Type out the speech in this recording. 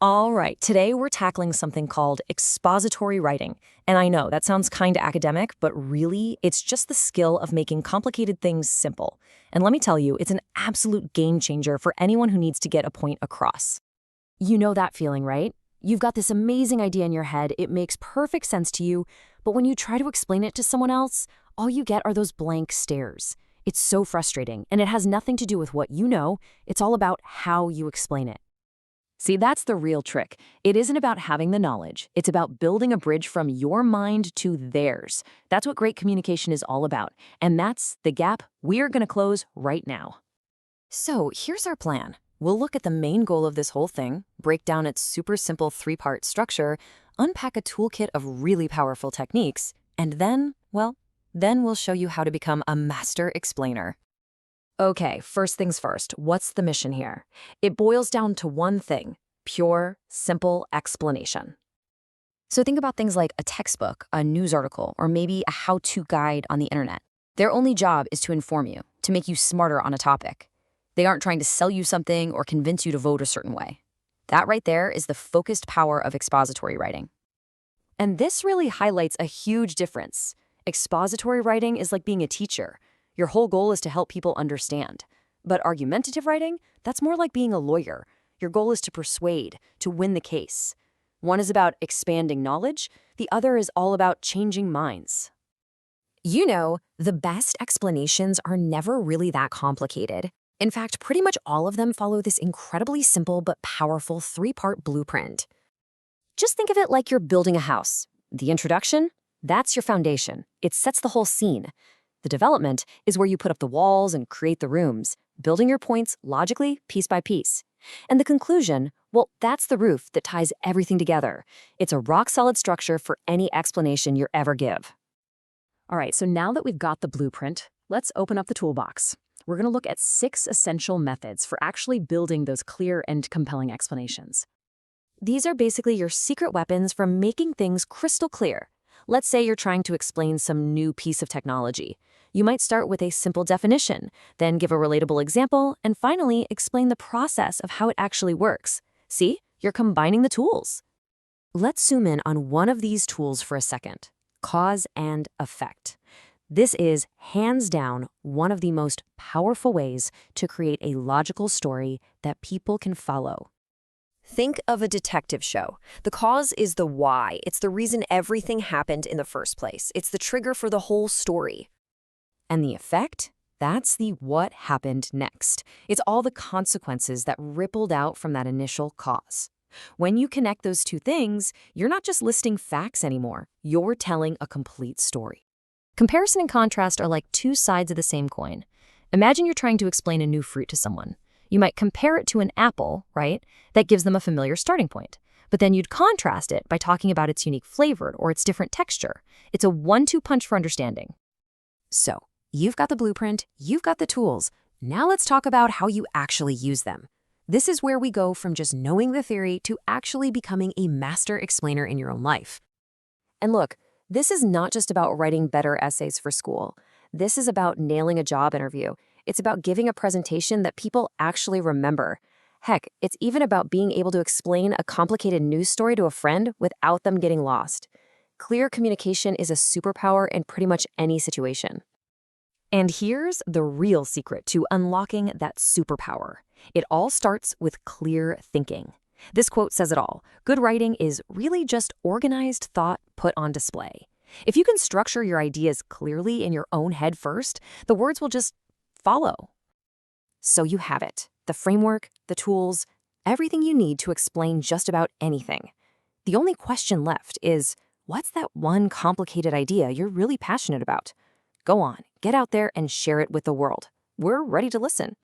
All right, today we're tackling something called expository writing. And I know that sounds kind of academic, but really, it's just the skill of making complicated things simple. And let me tell you, it's an absolute game changer for anyone who needs to get a point across. You know that feeling, right? You've got this amazing idea in your head, it makes perfect sense to you, but when you try to explain it to someone else, all you get are those blank stares. It's so frustrating, and it has nothing to do with what you know, it's all about how you explain it. See, that's the real trick. It isn't about having the knowledge. It's about building a bridge from your mind to theirs. That's what great communication is all about. And that's the gap we're going to close right now. So here's our plan. We'll look at the main goal of this whole thing, break down its super simple three-part structure, unpack a toolkit of really powerful techniques, and then we'll show you how to become a master explainer. Okay, first things first, what's the mission here? It boils down to one thing: pure, simple explanation. So think about things like a textbook, a news article, or maybe a how-to guide on the internet. Their only job is to inform you, to make you smarter on a topic. They aren't trying to sell you something or convince you to vote a certain way. That right there is the focused power of expository writing. And this really highlights a huge difference. Expository writing is like being a teacher. Your whole goal is to help people understand. But argumentative writing, that's more like being a lawyer. Your goal is to persuade, to win the case. One is about expanding knowledge, the other is all about changing minds. You know, the best explanations are never really that complicated. In fact, pretty much all of them follow this incredibly simple but powerful three-part blueprint. Just think of it like you're building a house. The introduction, that's your foundation. It sets the whole scene. The development is where you put up the walls and create the rooms, building your points logically, piece by piece. And the conclusion, well, that's the roof that ties everything together. It's a rock-solid structure for any explanation you ever give. All right, so now that we've got the blueprint, let's open up the toolbox. We're going to look at 6 essential methods for actually building those clear and compelling explanations. These are basically your secret weapons for making things crystal clear. Let's say you're trying to explain some new piece of technology. You might start with a simple definition, then give a relatable example, and finally explain the process of how it actually works. See, you're combining the tools. Let's zoom in on one of these tools for a second: cause and effect. This is, hands down, one of the most powerful ways to create a logical story that people can follow. Think of a detective show. The cause is the why. It's the reason everything happened in the first place. It's the trigger for the whole story. And the effect? That's the what happened next. It's all the consequences that rippled out from that initial cause. When you connect those two things, you're not just listing facts anymore. You're telling a complete story. Comparison and contrast are like two sides of the same coin. Imagine you're trying to explain a new fruit to someone. You might compare it to an apple, right? That gives them a familiar starting point. But then you'd contrast it by talking about its unique flavor or its different texture. It's a 1-2 punch for understanding. So, you've got the blueprint, you've got the tools. Now let's talk about how you actually use them. This is where we go from just knowing the theory to actually becoming a master explainer in your own life. And look, this is not just about writing better essays for school. This is about nailing a job interview. It's about giving a presentation that people actually remember. Heck, it's even about being able to explain a complicated news story to a friend without them getting lost. Clear communication is a superpower in pretty much any situation. And here's the real secret to unlocking that superpower. It all starts with clear thinking. This quote says it all. Good writing is really just organized thought put on display. If you can structure your ideas clearly in your own head first, the words will just follow. So you have it. The framework, the tools, everything you need to explain just about anything. The only question left is, what's that one complicated idea you're really passionate about? Go on, get out there and share it with the world. We're ready to listen.